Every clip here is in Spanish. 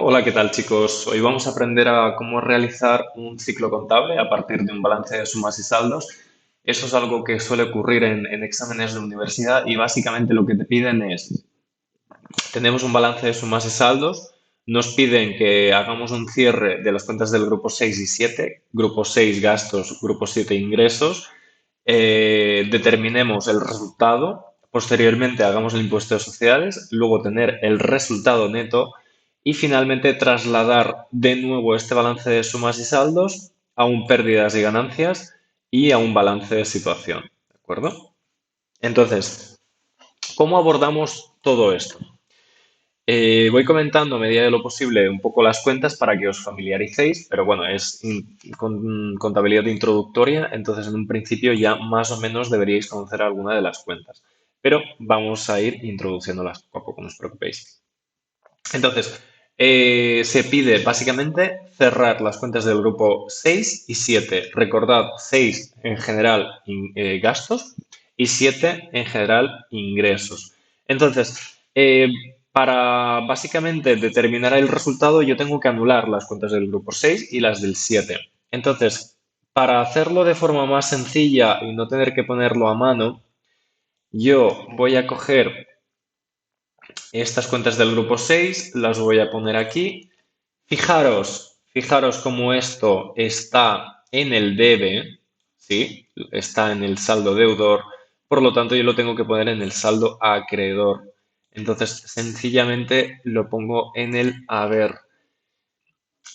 Hola, ¿qué tal chicos? Hoy vamos a aprender a cómo realizar un ciclo contable a partir de un balance de sumas y saldos. Eso es algo que suele ocurrir en exámenes de universidad y básicamente lo que te piden es, tenemos un balance de sumas y saldos, nos piden que hagamos un cierre de las cuentas del grupo 6 y 7, grupo 6 gastos, grupo 7 ingresos, determinemos el resultado, posteriormente hagamos el impuesto de sociedades, luego tener el resultado neto y finalmente trasladar de nuevo este balance de sumas y saldos a un pérdidas y ganancias y a un balance de situación. ¿De acuerdo? Entonces, ¿cómo abordamos todo esto? Voy comentando a medida de lo posible un poco las cuentas para que os familiaricéis, pero bueno, es contabilidad introductoria, entonces en un principio ya más o menos deberíais conocer alguna de las cuentas, pero vamos a ir introduciéndolas poco a poco, no os preocupéis. Entonces, se pide básicamente cerrar las cuentas del grupo 6 y 7. Recordad, 6 en general gastos y 7 en general ingresos. Entonces, para básicamente determinar el resultado, yo tengo que anular las cuentas del grupo 6 y las del 7. Entonces, para hacerlo de forma más sencilla y no tener que ponerlo a mano, yo voy a coger estas cuentas del grupo 6 las voy a poner aquí. Fijaros cómo esto está en el debe, ¿sí? Está en el saldo deudor, por lo tanto yo lo tengo que poner en el saldo acreedor. Entonces, sencillamente lo pongo en el haber.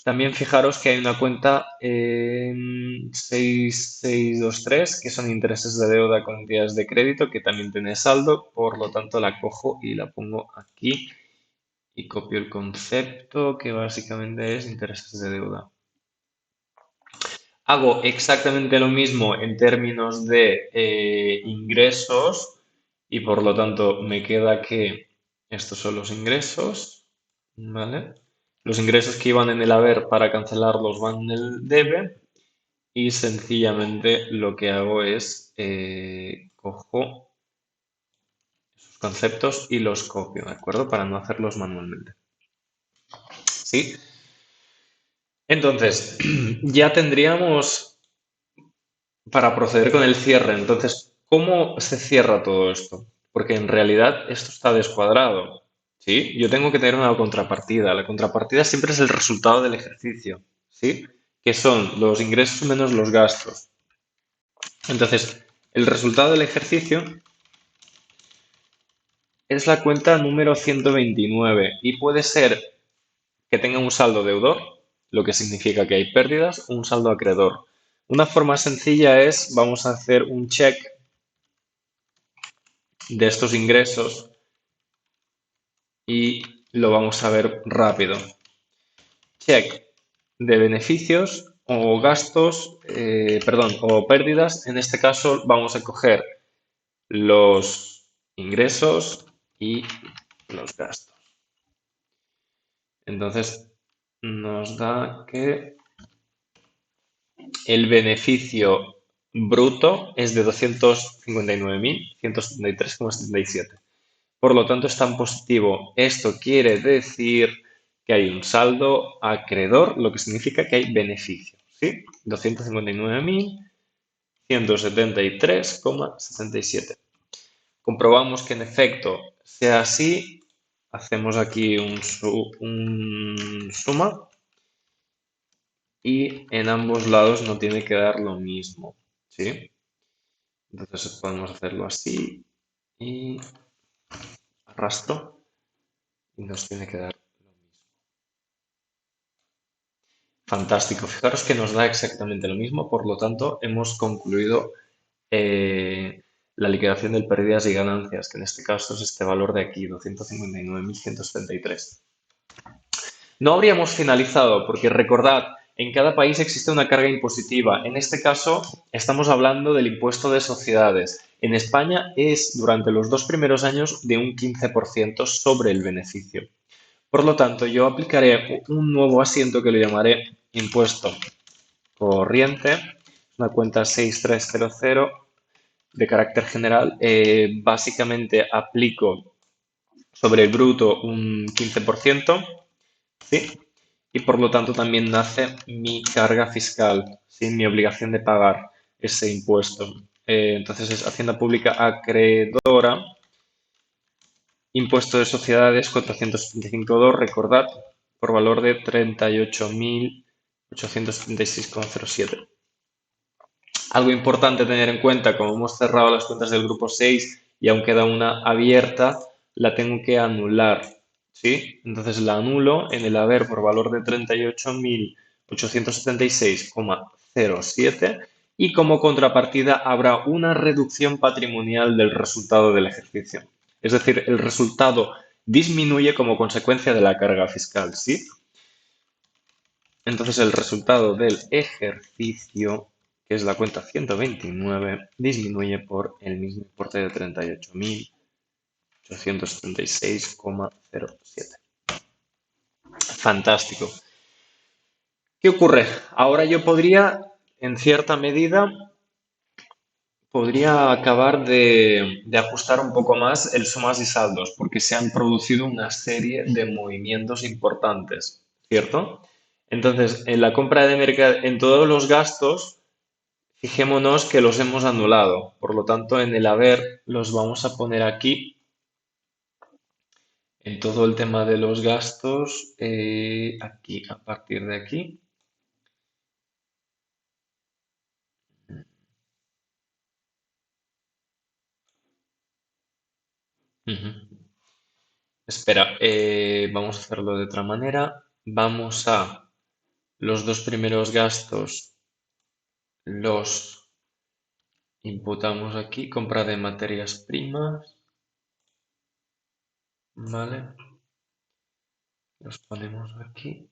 También fijaros que hay una cuenta 6623 que son intereses de deuda con entidades de crédito que también tiene saldo, por lo tanto la cojo y la pongo aquí y copio el concepto que básicamente es intereses de deuda. Hago exactamente lo mismo en términos de ingresos y por lo tanto me queda que estos son los ingresos, ¿vale? Los ingresos que iban en el haber para cancelarlos van en el debe y sencillamente lo que hago es cojo esos conceptos y los copio, ¿de acuerdo? Para no hacerlos manualmente. ¿Sí? Entonces, ya tendríamos para proceder con el cierre. Entonces, ¿cómo se cierra todo esto? Porque en realidad esto está descuadrado. ¿Sí? Yo tengo que tener una contrapartida. La contrapartida siempre es el resultado del ejercicio. ¿Sí? Que son los ingresos menos los gastos. Entonces, el resultado del ejercicio es la cuenta número 129 y puede ser que tenga un saldo deudor, lo que significa que hay pérdidas, o un saldo acreedor. Una forma sencilla es, vamos a hacer un check de estos ingresos y lo vamos a ver rápido. Check de beneficios o gastos, perdón, o pérdidas. En este caso vamos a coger los ingresos y los gastos. Entonces nos da que el beneficio bruto es de 259.173,77. Por lo tanto, está en positivo. Esto quiere decir que hay un saldo acreedor, lo que significa que hay beneficio. ¿Sí? 259.173,77. Comprobamos que en efecto sea así. Hacemos aquí un suma y en ambos lados no tiene que dar lo mismo. ¿Sí? Entonces podemos hacerlo así y arrastro y nos tiene que dar lo mismo. Fantástico. Fijaros que nos da exactamente lo mismo, por lo tanto hemos concluido la liquidación del pérdidas y ganancias, que en este caso es este valor de aquí, 259.173. No habríamos finalizado porque recordad, en cada país existe una carga impositiva. En este caso estamos hablando del impuesto de sociedades. En España es durante los 2 primeros años de un 15% sobre el beneficio. Por lo tanto, yo aplicaré un nuevo asiento que lo llamaré impuesto corriente, una cuenta 6300 de carácter general. Básicamente aplico sobre el bruto un 15%, ¿sí? Y por lo tanto también nace mi carga fiscal, ¿sí? Mi obligación de pagar ese impuesto. Entonces es Hacienda Pública Acreedora, impuesto de sociedades 475.2, recordad, por valor de 38.876,07. Algo importante tener en cuenta, como hemos cerrado las cuentas del grupo 6 y aún queda una abierta, la tengo que anular, ¿sí? Entonces la anulo en el haber por valor de 38.876,07 y como contrapartida habrá una reducción patrimonial del resultado del ejercicio. Es decir, el resultado disminuye como consecuencia de la carga fiscal, ¿sí? Entonces el resultado del ejercicio, que es la cuenta 129, disminuye por el mismo importe de 38.876,07. Fantástico. ¿Qué ocurre? Ahora yo podría, en cierta medida, podría acabar de ajustar un poco más el sumas y saldos, porque se han producido una serie de movimientos importantes, ¿cierto? Entonces, en la compra de mercado, en todos los gastos, fijémonos que los hemos anulado. Por lo tanto, en el haber los vamos a poner aquí. En todo el tema de los gastos, aquí, a partir de aquí. Ujú. Espera, vamos a hacerlo de otra manera. Vamos a los dos primeros gastos, los imputamos aquí. Compra de materias primas. ¿Vale? Los ponemos aquí.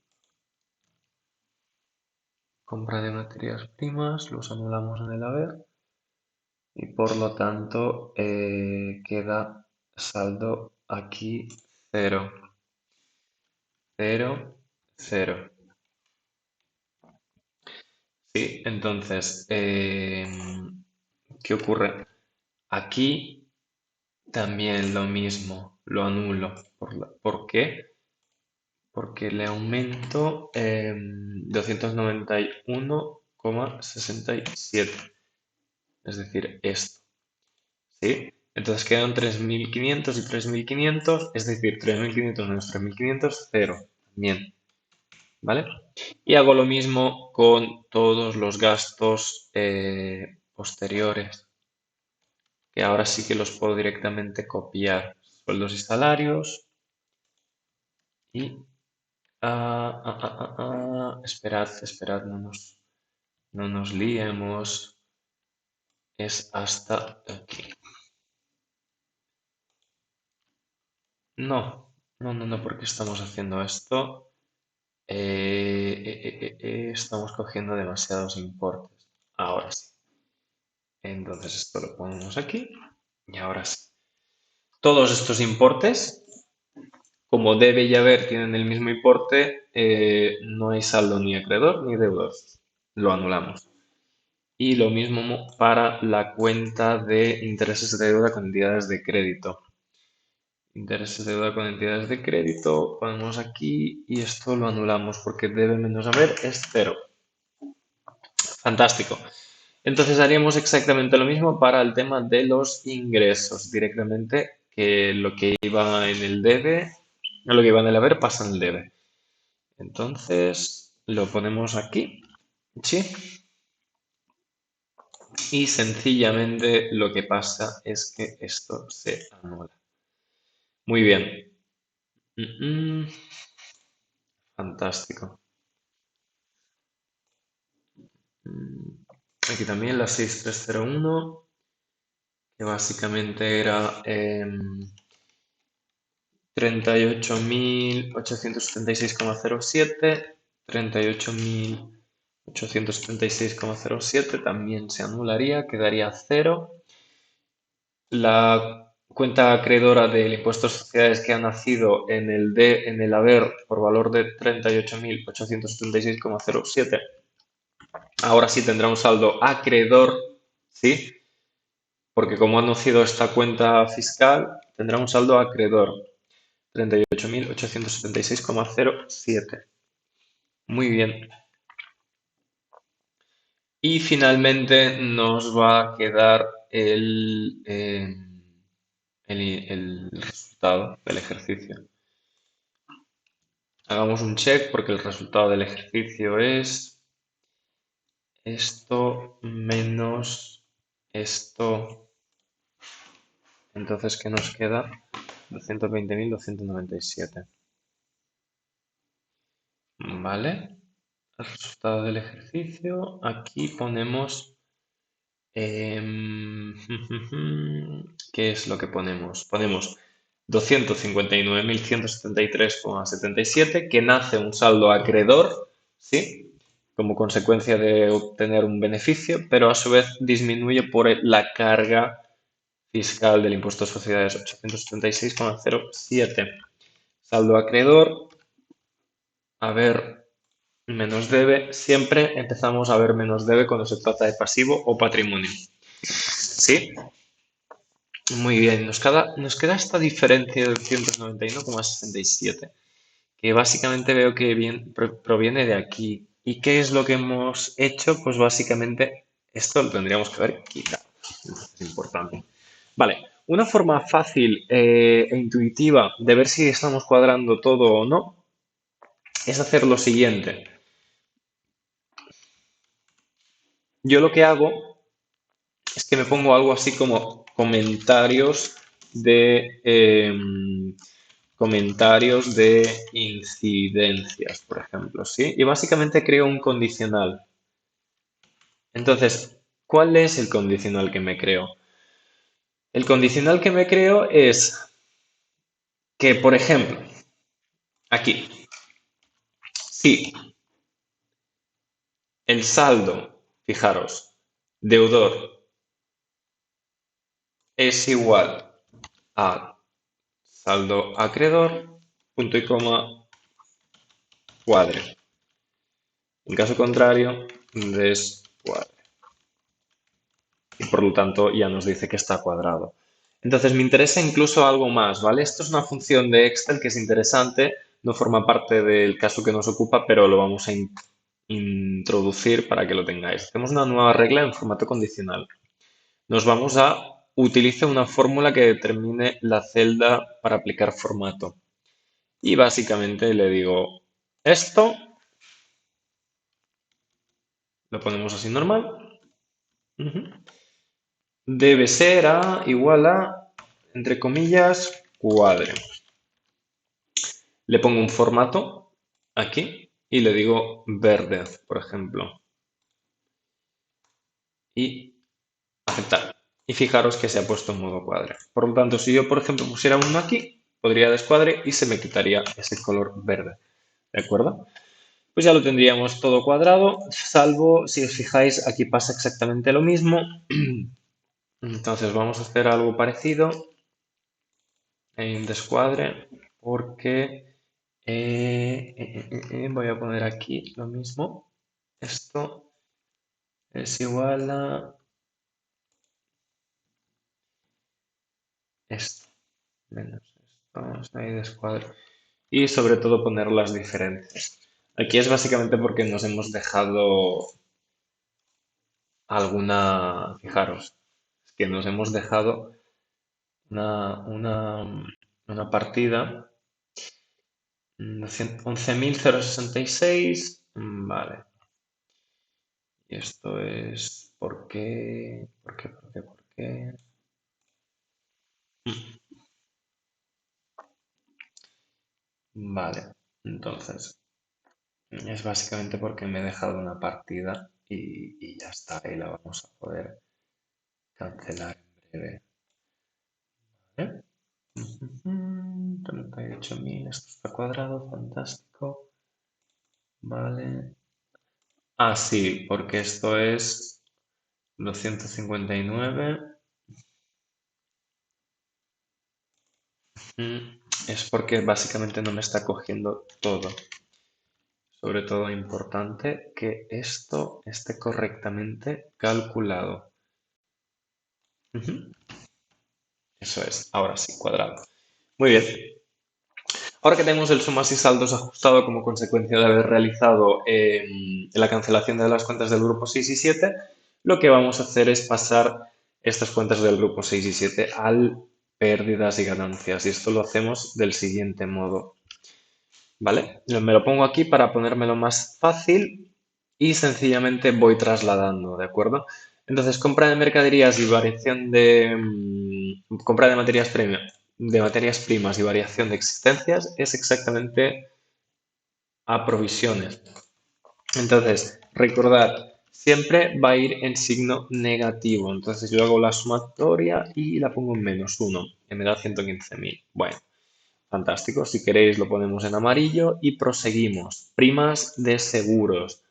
Compra de materias primas, los anulamos en el haber. Y por lo tanto queda saldo aquí 0, 0, 0. Sí, entonces, ¿qué ocurre? Aquí también lo mismo, lo anulo. ¿Por qué? Porque le aumento 291,67. Es decir, esto. ¿Sí? Entonces quedan 3.500 y 3.500, es decir, 3.500 menos 3.500, 0. Bien, ¿vale? Y hago lo mismo con todos los gastos posteriores, que ahora sí que los puedo directamente copiar. Sueldos y salarios. Y... esperad, esperad, no nos liemos. Es hasta aquí. No, porque estamos haciendo esto. Estamos cogiendo demasiados importes. Ahora sí. Entonces esto lo ponemos aquí. Y ahora sí. Todos estos importes, como debe y haber, tienen el mismo importe. No hay saldo ni acreedor ni deudor. Lo anulamos. Y lo mismo para la cuenta de intereses de deuda con entidades de crédito. Intereses de deuda con entidades de crédito, ponemos aquí y esto lo anulamos porque debe menos haber es 0. Fantástico. Entonces haríamos exactamente lo mismo para el tema de los ingresos, directamente que lo que iba en el debe, lo que iba en el haber pasa en el debe. Entonces lo ponemos aquí, ¿sí? Y sencillamente lo que pasa es que esto se anula. Muy bien. Mm, mm. Fantástico. Aquí también la 6301, que básicamente era 38.876,07, 38.876,07 también se anularía, quedaría 0. La cuenta acreedora del impuesto a sociedades que ha nacido en el haber por valor de 38.876,07, ahora sí tendrá un saldo acreedor, ¿sí? Porque como ha nacido esta cuenta fiscal, tendrá un saldo acreedor. 38.876,07. Muy bien. Y finalmente nos va a quedar el resultado del ejercicio. Hagamos un check porque el resultado del ejercicio es esto menos esto. Entonces, ¿qué nos queda? 220.297. ¿Vale? El resultado del ejercicio. Aquí ponemos... em, ¿qué es lo que ponemos? Ponemos 259.173,77 que nace un saldo acreedor, ¿sí? Como consecuencia de obtener un beneficio, pero a su vez disminuye por la carga fiscal del impuesto de sociedades 876,07. Saldo acreedor, a ver, menos debe. Siempre empezamos a ver menos debe cuando se trata de pasivo o patrimonio. ¿Sí? Muy bien. Nos queda esta diferencia del 191,67, que básicamente veo que proviene de aquí. ¿Y qué es lo que hemos hecho? Pues básicamente esto lo tendríamos que haber quitado. Es importante. Vale, una forma fácil e intuitiva de ver si estamos cuadrando todo o no es hacer lo siguiente. Yo lo que hago es que me pongo algo así como comentarios de incidencias, por ejemplo, ¿sí? Y básicamente creo un condicional. Entonces, ¿cuál es el condicional que me creo? El condicional que me creo es que, por ejemplo, aquí, si el saldo, fijaros, deudor es igual a saldo acreedor, punto y coma, cuadre. En caso contrario, descuadre. Y por lo tanto ya nos dice que está cuadrado. Entonces me interesa incluso algo más, ¿vale? Esto es una función de Excel que es interesante, no forma parte del caso que nos ocupa, pero lo vamos a introducir para que lo tengáis. Hacemos una nueva regla en formato condicional. Nos vamos a utilice una fórmula que determine la celda para aplicar formato. Y básicamente le digo esto, lo ponemos así normal. Debe ser igual a, entre comillas, cuadre. Le pongo un formato aquí y le digo verde, por ejemplo. Y aceptar. Y fijaros que se ha puesto en modo cuadre. Por lo tanto, si yo, por ejemplo, pusiera uno aquí, podría descuadre y se me quitaría ese color verde. ¿De acuerdo? Pues ya lo tendríamos todo cuadrado, salvo si os fijáis, aquí pasa exactamente lo mismo. Entonces vamos a hacer algo parecido en descuadre porque voy a poner aquí lo mismo. Esto es igual a esto menos esto. Vamos a ir descuadre. Y sobre todo poner las diferencias. Aquí es básicamente porque nos hemos dejado fijaros, es que nos hemos dejado una partida 11.066, vale. Y esto es ¿por qué? ¿Por qué? ¿Por qué? ¿Por qué? Vale, entonces es básicamente porque me he dejado una partida y ya está, y la vamos a poder cancelar en breve. ¿Vale? 38.000, esto está cuadrado, fantástico. Vale. Ah, sí, porque esto es 259. Es porque básicamente no me está cogiendo todo. Sobre todo importante que esto esté correctamente calculado. Ujú. Eso es, ahora sí, cuadrado. Muy bien. Ahora que tenemos el sumas y saldos ajustado como consecuencia de haber realizado la cancelación de las cuentas del grupo 6 y 7, lo que vamos a hacer es pasar estas cuentas del grupo 6 y 7 al pérdidas y ganancias. Y esto lo hacemos del siguiente modo. ¿Vale? Me lo pongo aquí para ponérmelo más fácil y sencillamente voy trasladando, ¿de acuerdo? Entonces, compra de mercaderías y variación de compra de materias primas y variación de existencias es exactamente a provisiones. Entonces, recordad, siempre va a ir en signo negativo. Entonces, yo hago la sumatoria y la pongo en -1, que me da 115.000. Bueno. Fantástico. Si queréis lo ponemos en amarillo y proseguimos. Primas de seguros.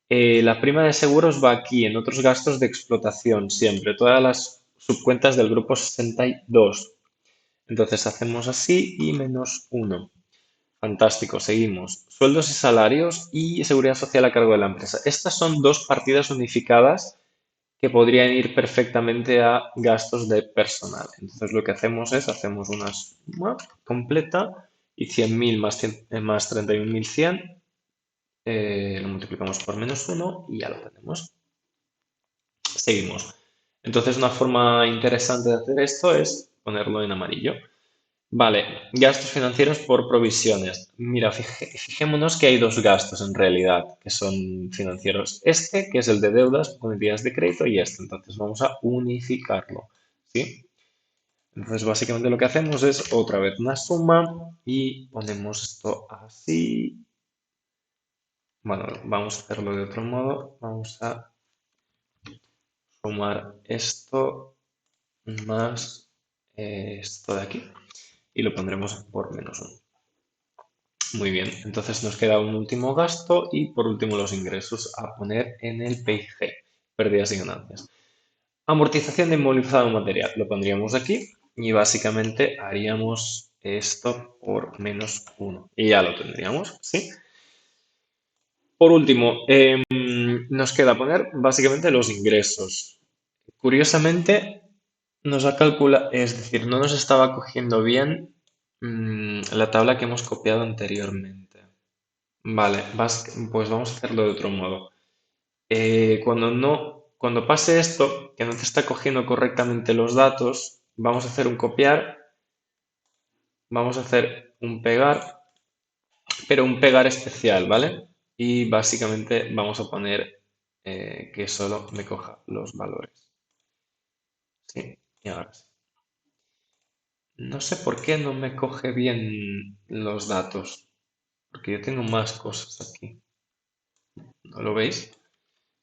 La prima de seguros va aquí en otros gastos de explotación siempre. Todas las subcuentas del grupo 62. Entonces hacemos así y -1. Fantástico. Seguimos. Sueldos y salarios y seguridad social a cargo de la empresa. Estas son dos partidas unificadas que podrían ir perfectamente a gastos de personal. Entonces lo que hacemos es, hacemos una suma completa y 100.000 más 31.100 lo multiplicamos por -1 y ya lo tenemos. Seguimos. Entonces una forma interesante de hacer esto es ponerlo en amarillo. Vale, gastos financieros por provisiones. Mira, fijémonos que hay dos gastos en realidad que son financieros. Este, que es el de deudas con entidades de crédito, y este. Entonces vamos a unificarlo. ¿Sí? Entonces básicamente lo que hacemos es otra vez una suma y ponemos esto así. Bueno, vamos a hacerlo de otro modo. Vamos a sumar esto más esto de aquí y lo pondremos por -1. Muy bien, entonces nos queda un último gasto y por último los ingresos a poner en el PIG, pérdidas y ganancias. Amortización de inmovilizado material, lo pondríamos aquí y básicamente haríamos esto por -1 y ya lo tendríamos, ¿sí? Por último, nos queda poner básicamente los ingresos. Curiosamente, nos ha calculado, es decir, no nos estaba cogiendo bien la tabla que hemos copiado anteriormente. Vale, pues vamos a hacerlo de otro modo. Cuando pase esto, que no te está cogiendo correctamente los datos, vamos a hacer un copiar, vamos a hacer un pegar, pero un pegar especial, ¿vale? Y básicamente vamos a poner que solo me coja los valores. Sí, y ahora sí. No sé por qué no me coge bien los datos, porque yo tengo más cosas aquí. ¿No lo veis?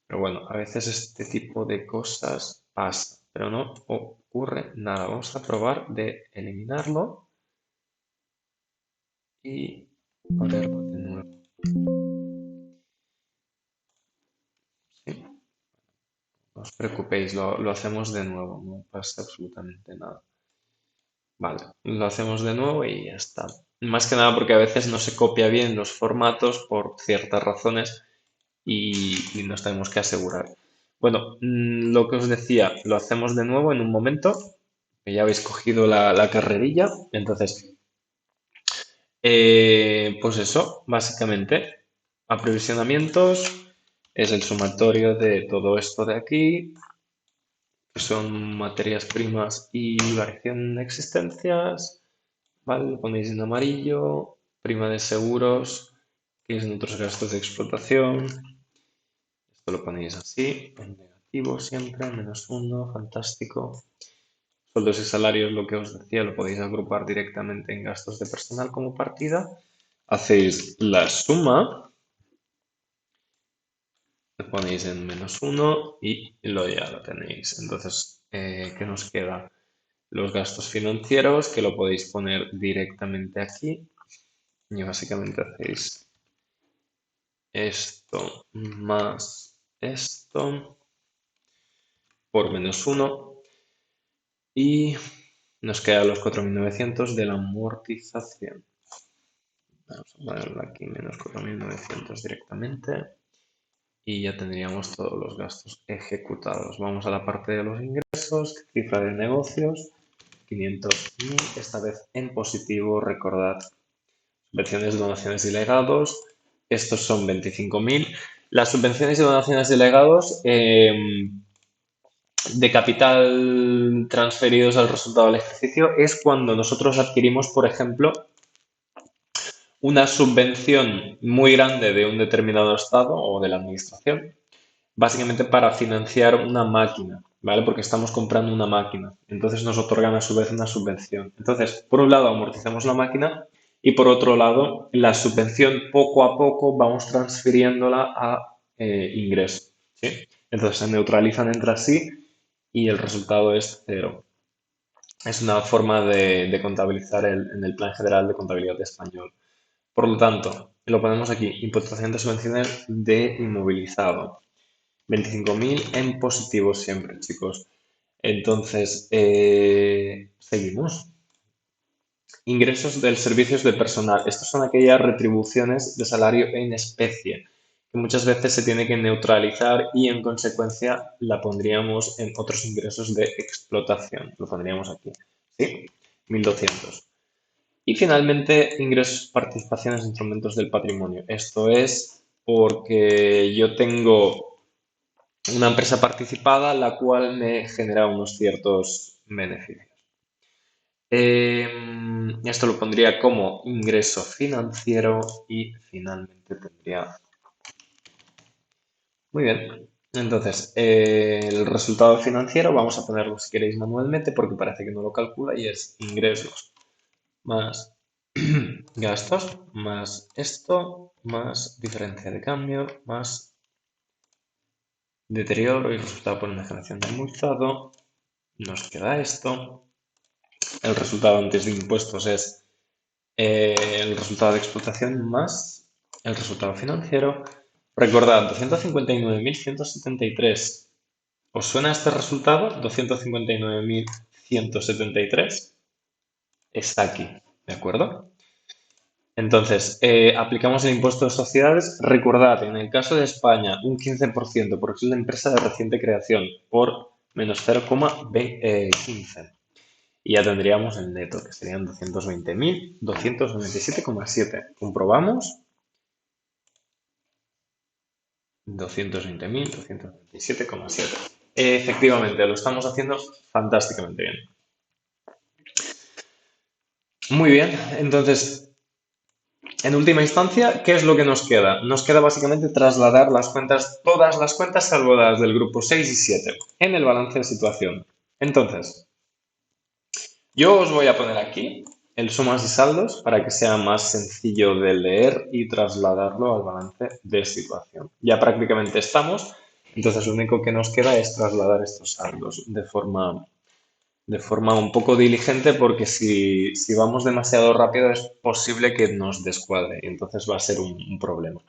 Pero bueno, a veces este tipo de cosas pasa, pero no ocurre nada. Vamos a probar de eliminarlo y ponerlo de nuevo. ¿Sí? No os preocupéis, lo hacemos de nuevo, no pasa absolutamente nada. Vale, lo hacemos de nuevo y ya está. Más que nada porque a veces no se copia bien los formatos por ciertas razones y nos tenemos que asegurar. Bueno, lo que os decía, lo hacemos de nuevo en un momento, que ya habéis cogido la carrerilla. Entonces, pues eso, básicamente, aprovisionamientos es el sumatorio de todo esto de aquí, que son materias primas y variación de existencias, ¿vale? Lo ponéis en amarillo, prima de seguros, que es en otros gastos de explotación. Esto lo ponéis así, en negativo siempre, -1, fantástico. Sueldos y salarios, lo que os decía, lo podéis agrupar directamente en gastos de personal como partida. Hacéis la suma, lo ponéis en -1 y ya lo tenéis. Entonces, ¿qué nos queda? Los gastos financieros, que lo podéis poner directamente aquí. Y básicamente hacéis esto más esto por -1 y nos quedan los 4.900 de la amortización. Vamos a ponerlo aquí, -4.900 directamente y ya tendríamos todos los gastos ejecutados. Vamos a la parte de los ingresos, cifra de negocios, 500.000, esta vez en positivo, recordad, subvenciones, donaciones y legados. Estos son 25.000. Las subvenciones y donaciones y legados de capital transferidos al resultado del ejercicio es cuando nosotros adquirimos, por ejemplo, una subvención muy grande de un determinado estado o de la administración, básicamente para financiar una máquina, ¿vale? Porque estamos comprando una máquina. Entonces nos otorgan a su vez una subvención. Entonces, por un lado amortizamos la máquina y por otro lado la subvención poco a poco vamos transfiriéndola a ingresos, ¿sí? Entonces se neutralizan entre sí y el resultado es cero. Es una forma de contabilizar en el Plan General de Contabilidad Español. Por lo tanto, lo ponemos aquí, imputación de subvenciones de inmovilizado. 25.000 en positivo siempre, chicos. Entonces, seguimos. Ingresos del servicios de personal. Estas son aquellas retribuciones de salario en especie que muchas veces se tiene que neutralizar y en consecuencia la pondríamos en otros ingresos de explotación. Lo pondríamos aquí. ¿Sí? 1.200. Y finalmente, ingresos, participaciones, instrumentos del patrimonio. Esto es porque yo tengo una empresa participada la cual me genera unos ciertos beneficios. Esto lo pondría como ingreso financiero y finalmente tendría... Muy bien. Entonces, el resultado financiero vamos a ponerlo si queréis manualmente porque parece que no lo calcula y es ingresos más gastos más esto más diferencia de cambio más deterioro y resultado por enajenación de multado. Nos queda esto. El resultado antes de impuestos es el resultado de explotación más el resultado financiero. Recordad, 259.173. ¿Os suena este resultado? 259.173 está aquí, ¿de acuerdo? Entonces, aplicamos el impuesto de sociedades. Recordad, en el caso de España, un 15%, porque es una empresa de reciente creación, por menos 0,15. Y ya tendríamos el neto, que serían 220.297,7. Comprobamos. 220.297,7. Efectivamente, lo estamos haciendo fantásticamente bien. Muy bien, entonces, en última instancia, ¿qué es lo que nos queda? Nos queda básicamente trasladar las cuentas, todas las cuentas salvo las del grupo 6 y 7, en el balance de situación. Entonces, yo os voy a poner aquí el sumas y saldos para que sea más sencillo de leer y trasladarlo al balance de situación. Ya prácticamente estamos, entonces lo único que nos queda es trasladar estos saldos de forma un poco diligente porque si vamos demasiado rápido es posible que nos descuadre y entonces va a ser un problema.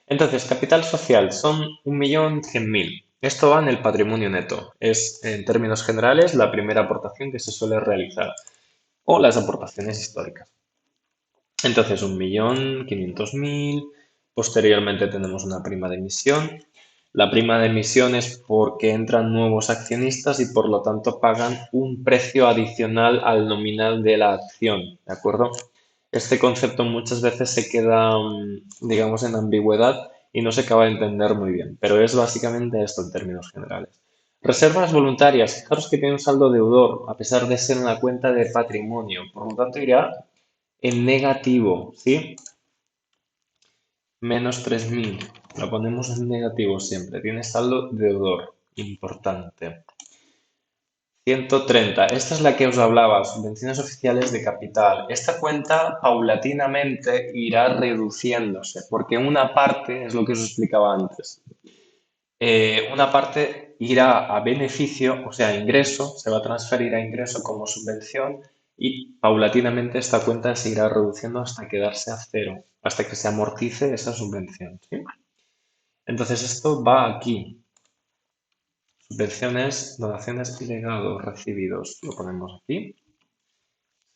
Entonces, capital social son 1.100.000. Esto va en el patrimonio neto. Es, en términos generales, la primera aportación que se suele realizar o las aportaciones históricas. Entonces, 1.500.000. Posteriormente tenemos una prima de emisión. La prima de emisión es porque entran nuevos accionistas y por lo tanto pagan un precio adicional al nominal de la acción, ¿de acuerdo? Este concepto muchas veces se queda, digamos, en ambigüedad y no se acaba de entender muy bien, pero es básicamente esto en términos generales. Reservas voluntarias, fijaros que tiene un saldo deudor, a pesar de ser una cuenta de patrimonio, por lo tanto irá en negativo, ¿sí? Menos 3.000. Lo ponemos en negativo siempre. Tiene saldo deudor. Importante. 130. Esta es la que os hablaba, subvenciones oficiales de capital. Esta cuenta paulatinamente irá reduciéndose, porque una parte, es lo que os explicaba antes, una parte irá a beneficio, o sea, a ingreso, se va a transferir a ingreso como subvención y paulatinamente esta cuenta se irá reduciendo hasta quedarse a cero, hasta que se amortice esa subvención, ¿sí? Entonces esto va aquí. Subvenciones, donaciones y legados recibidos. Lo ponemos aquí.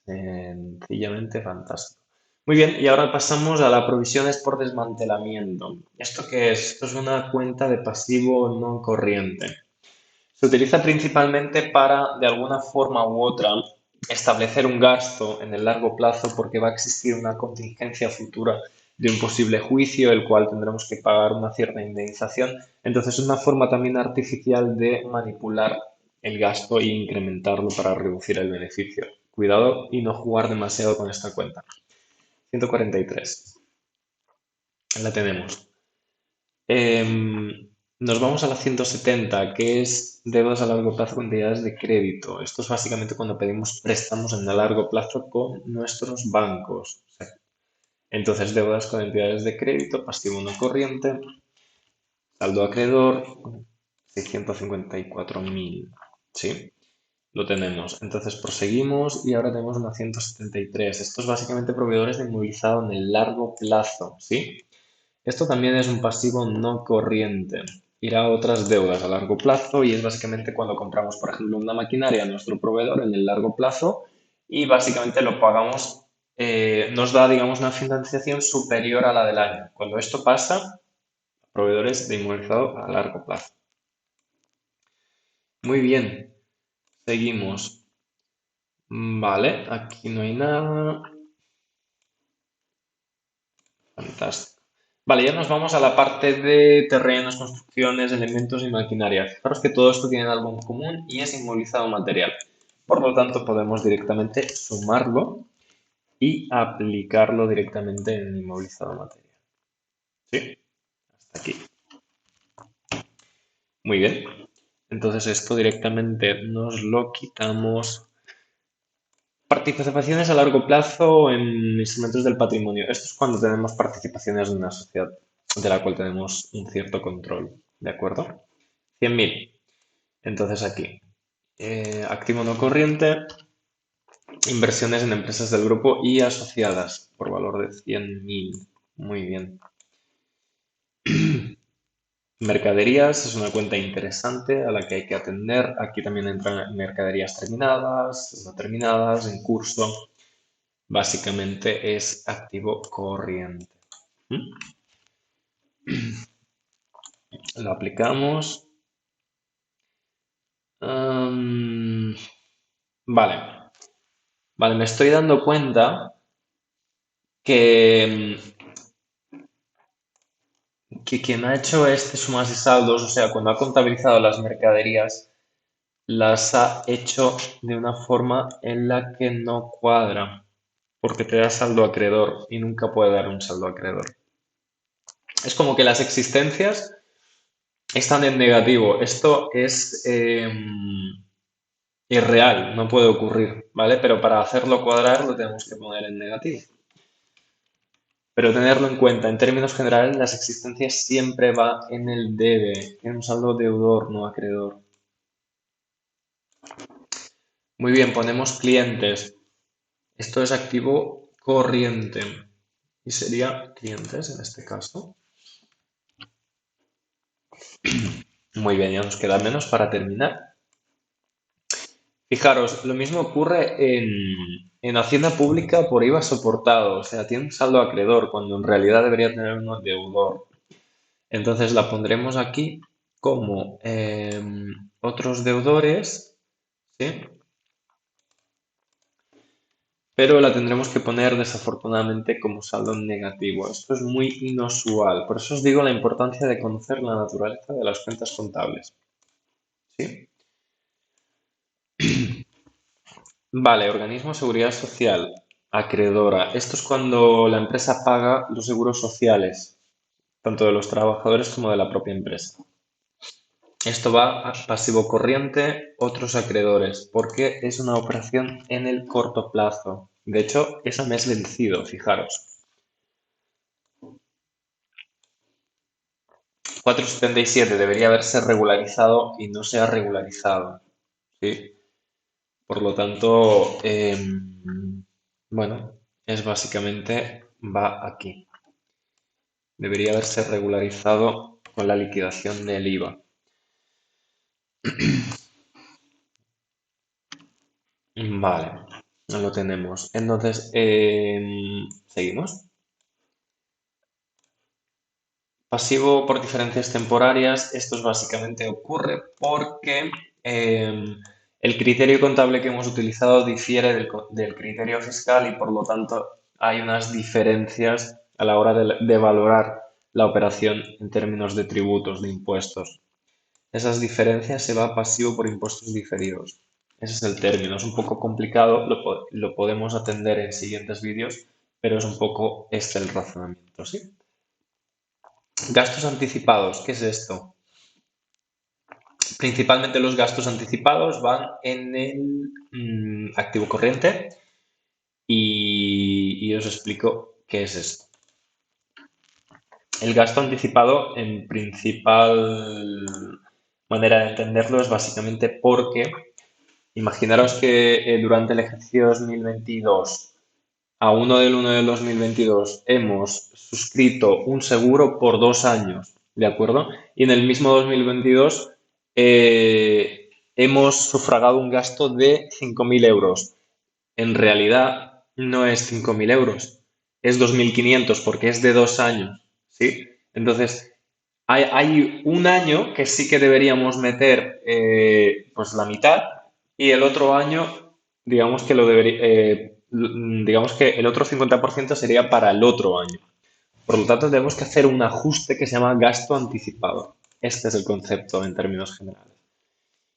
Sencillamente fantástico. Muy bien, y ahora pasamos a las provisiones por desmantelamiento. ¿Esto qué es? Esto es una cuenta de pasivo no corriente. Se utiliza principalmente para, de alguna forma u otra, establecer un gasto en el largo plazo porque va a existir una contingencia futura de un posible juicio, el cual tendremos que pagar una cierta indemnización. Entonces es una forma también artificial de manipular el gasto e incrementarlo para reducir el beneficio. Cuidado y no jugar demasiado con esta cuenta. 143. La tenemos. Nos vamos a la 170, que es deudas a largo plazo con entidades de crédito. Esto es básicamente cuando pedimos préstamos en el largo plazo con nuestros bancos. Entonces, deudas con entidades de crédito, pasivo no corriente, saldo acreedor, 654.000. ¿Sí? Lo tenemos. Entonces, proseguimos y ahora tenemos una 173. Esto es básicamente proveedores de inmovilizado en el largo plazo. ¿Sí? Esto también es un pasivo no corriente. Irá a otras deudas a largo plazo y es básicamente cuando compramos, por ejemplo, una maquinaria a nuestro proveedor en el largo plazo y básicamente lo pagamos, nos da, digamos, una financiación superior a la del año. Cuando esto pasa, proveedores de inmovilizado a largo plazo. Muy bien, seguimos. Vale, aquí no hay nada. Fantástico. Vale, ya nos vamos a la parte de terrenos, construcciones, elementos y maquinaria. Fijaros que todo esto tiene algo en común y es inmovilizado material. Por lo tanto, podemos directamente sumarlo y aplicarlo directamente en inmovilizado material. ¿Sí? Hasta aquí. Muy bien. Entonces esto directamente nos lo quitamos. Participaciones a largo plazo en instrumentos del patrimonio. Esto es cuando tenemos participaciones de una sociedad de la cual tenemos un cierto control. ¿De acuerdo? 100.000. Entonces aquí, activo no corriente, inversiones en empresas del grupo y asociadas por valor de 100.000. Muy bien. Mercaderías es una cuenta interesante a la que hay que atender. Aquí también entran mercaderías terminadas, no terminadas, en curso. Básicamente es activo corriente. ¿Mm? Lo aplicamos. Am, vale. Vale, me estoy dando cuenta que, que quien ha hecho este sumas y saldos, o sea, cuando ha contabilizado las mercaderías, las ha hecho de una forma en la que no cuadra, porque te da saldo acreedor y nunca puede dar un saldo acreedor. Es como que las existencias están en negativo. Esto es irreal, no puede ocurrir, ¿vale? Pero para hacerlo cuadrar lo tenemos que poner en negativo. Pero tenerlo en cuenta, en términos generales, las existencias siempre va en el debe, en un saldo deudor, no acreedor. Muy bien, ponemos clientes. Esto es activo corriente y sería clientes en este caso. Muy bien, ya nos queda menos para terminar. Fijaros, lo mismo ocurre en Hacienda Pública por IVA soportado, o sea, tiene un saldo acreedor cuando en realidad debería tener un deudor. Entonces la pondremos aquí como otros deudores, ¿sí? Pero la tendremos que poner desafortunadamente como saldo negativo. Esto es muy inusual, por eso os digo la importancia de conocer la naturaleza de las cuentas contables, ¿sí? Vale, organismo de seguridad social, acreedora. Esto es cuando la empresa paga los seguros sociales, tanto de los trabajadores como de la propia empresa. Esto va a pasivo corriente, otros acreedores, porque es una operación en el corto plazo. De hecho, es a mes vencido, fijaros. 477 debería haberse regularizado y no se ha regularizado, ¿sí? Por lo tanto, bueno, es básicamente va aquí. Debería haberse regularizado con la liquidación del IVA. Vale, lo tenemos. Entonces, seguimos. Pasivo por diferencias temporarias. Esto es básicamente ocurre porque El criterio contable que hemos utilizado difiere del criterio fiscal y por lo tanto hay unas diferencias a la hora de valorar la operación en términos de tributos, de impuestos. Esas diferencias se va a pasivo por impuestos diferidos. Ese es el término. Es un poco complicado, lo podemos atender en siguientes vídeos, pero es un poco este el razonamiento, ¿sí? Gastos anticipados, ¿qué es esto? Principalmente los gastos anticipados van en el activo corriente y os explico qué es esto. El gasto anticipado, en principal manera de entenderlo, es básicamente porque imaginaros que durante el ejercicio 2022, a 1 del 1 del 2022, hemos suscrito un seguro por 2 años, ¿de acuerdo? Y en el mismo 2022 hemos sufragado un gasto de 5.000 euros. En realidad no es 5.000 euros, es 2.500 porque es de 2 años, ¿sí? Entonces, hay un año que sí que deberíamos meter pues la mitad y el otro año, digamos que digamos que el otro 50% sería para el otro año. Por lo tanto, tenemos que hacer un ajuste que se llama gasto anticipado. Este es el concepto en términos generales.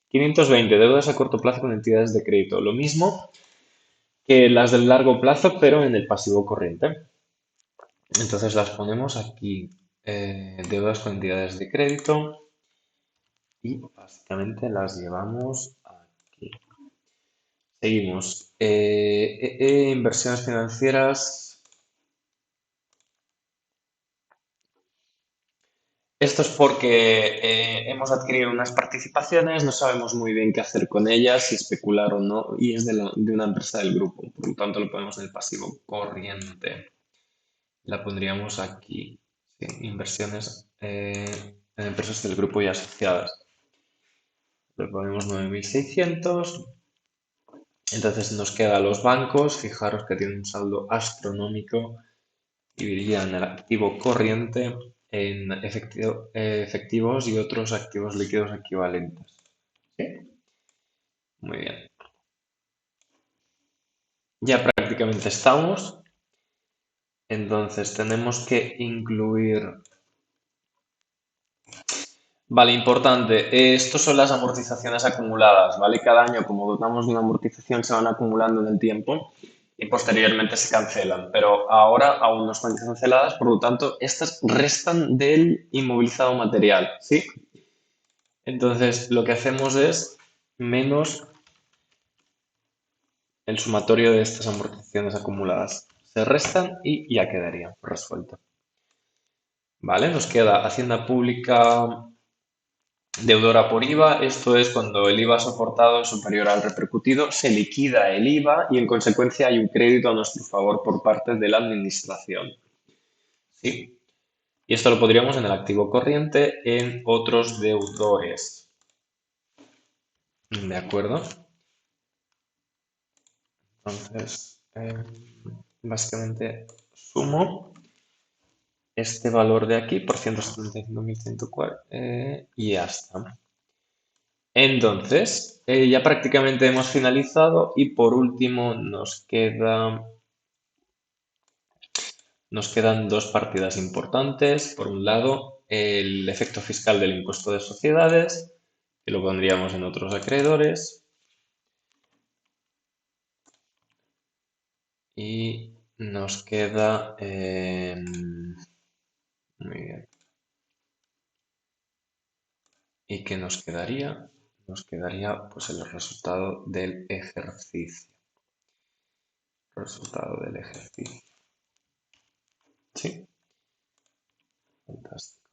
520, deudas a corto plazo con entidades de crédito. Lo mismo que las del largo plazo, pero en el pasivo corriente. Entonces las ponemos aquí, deudas con entidades de crédito y básicamente las llevamos aquí. Seguimos. Inversiones financieras. Esto es porque hemos adquirido unas participaciones, no sabemos muy bien qué hacer con ellas, si especular o no, y es de una empresa del grupo. Por lo tanto, lo ponemos en el pasivo corriente. La pondríamos aquí. Sí, inversiones en empresas del grupo y asociadas. Le ponemos 9.600. Entonces nos quedan los bancos. Fijaros que tienen un saldo astronómico. Dividirían el activo corriente en efectivos y otros activos líquidos equivalentes. ¿Sí? Muy bien. Ya prácticamente estamos. Entonces tenemos que incluir. Vale, importante. Estos son las amortizaciones acumuladas, ¿vale? Cada año, como dotamos de una amortización, se van acumulando en el tiempo y posteriormente se cancelan. Pero ahora aún no están canceladas, por lo tanto, estas restan del inmovilizado material, ¿sí? Entonces, lo que hacemos es menos el sumatorio de estas amortizaciones acumuladas. Se restan y ya quedaría resuelto. ¿Vale? Nos queda Hacienda Pública deudora por IVA. Esto es cuando el IVA soportado es superior al repercutido, se liquida el IVA y en consecuencia hay un crédito a nuestro favor por parte de la administración. ¿Sí? Y esto lo podríamos en el activo corriente en otros deudores. ¿De acuerdo? Entonces, básicamente sumo este valor de aquí por 175.104 y ya está. Entonces, ya prácticamente hemos finalizado y por último nos quedan dos partidas importantes. Por un lado, el efecto fiscal del impuesto de sociedades, que lo pondríamos en otros acreedores. Y nos queda... muy bien. ¿Y qué nos quedaría? Nos quedaría pues el resultado del ejercicio. Resultado del ejercicio. ¿Sí? Fantástico.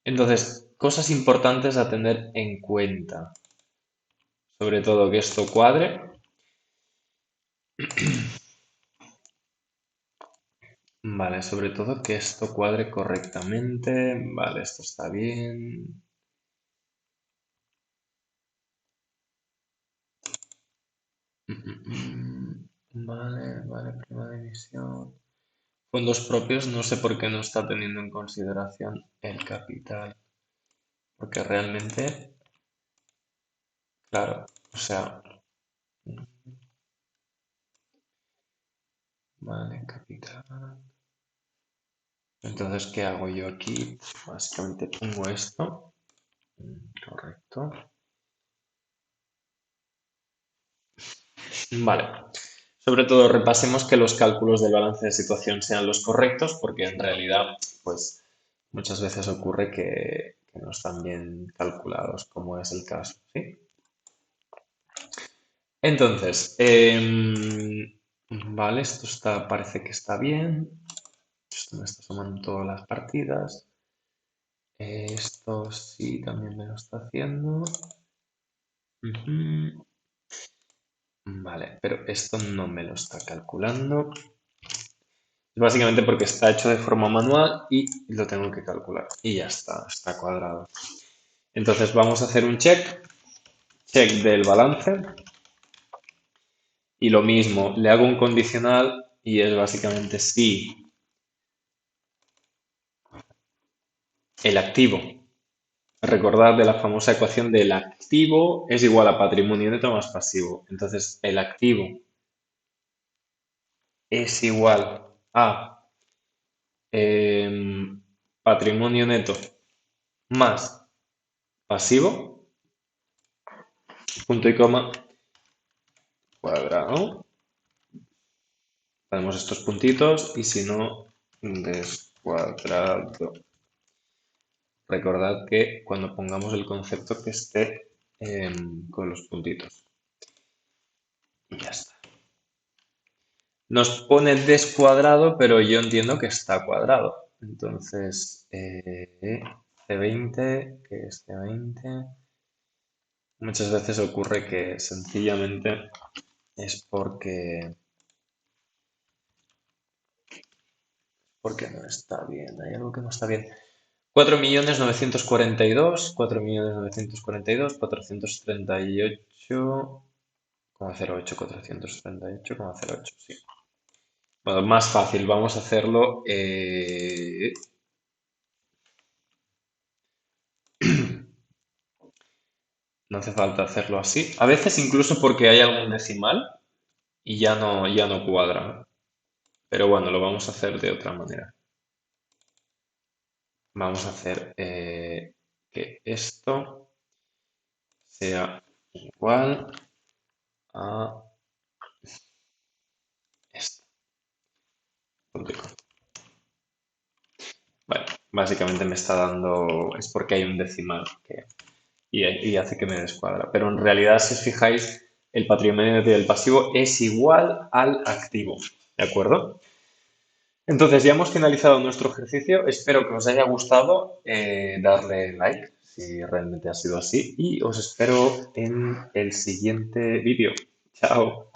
Entonces, cosas importantes a tener en cuenta. Sobre todo que esto cuadre. Vale, sobre todo que esto cuadre correctamente. Vale, esto está bien. Vale, vale, prima de emisión. Fondos propios, no sé por qué no está teniendo en consideración el capital. Porque realmente Claro, o sea, vale, capital. Entonces, ¿qué hago yo aquí? Básicamente pongo esto. Correcto. Vale. Sobre todo, repasemos que los cálculos del balance de situación sean los correctos, porque en realidad, pues, muchas veces ocurre que no están bien calculados, como es el caso, ¿sí? Entonces, vale, esto está, parece que está bien. Esto me está sumando todas las partidas. Esto sí, también me lo está haciendo. Ujú. Vale, pero esto no me lo está calculando. Básicamente porque está hecho de forma manual y lo tengo que calcular. Y ya está cuadrado. Entonces vamos a hacer un check del balance. Y lo mismo, le hago un condicional y es básicamente si el activo, recordad de la famosa ecuación del activo es igual a patrimonio neto más pasivo. Entonces el activo es igual a patrimonio neto más pasivo, punto y coma, cuadrado. Ponemos estos puntitos y si no, descuadrado. Recordad que cuando pongamos el concepto que esté con los puntitos. Y ya está. Nos pone descuadrado, pero yo entiendo que está cuadrado. Entonces, C20, que es C20. Muchas veces ocurre que sencillamente es porque no está bien. Hay algo que no está bien. 4.942.000, 4.942.000, 438,08, 438,08, sí. Bueno, más fácil, vamos a hacerlo. No hace falta hacerlo así. A veces incluso porque hay algún decimal y ya no cuadra. Pero bueno, lo vamos a hacer de otra manera. Vamos a hacer que esto sea igual a esto. Punto y coma. Vale, básicamente me está dando, es porque hay un decimal y hace que me descuadra. Pero en realidad, si os fijáis, el patrimonio del pasivo es igual al activo. ¿De acuerdo? Entonces, ya hemos finalizado nuestro ejercicio. Espero que os haya gustado. Darle like si realmente ha sido así. Y os espero en el siguiente vídeo. Chao.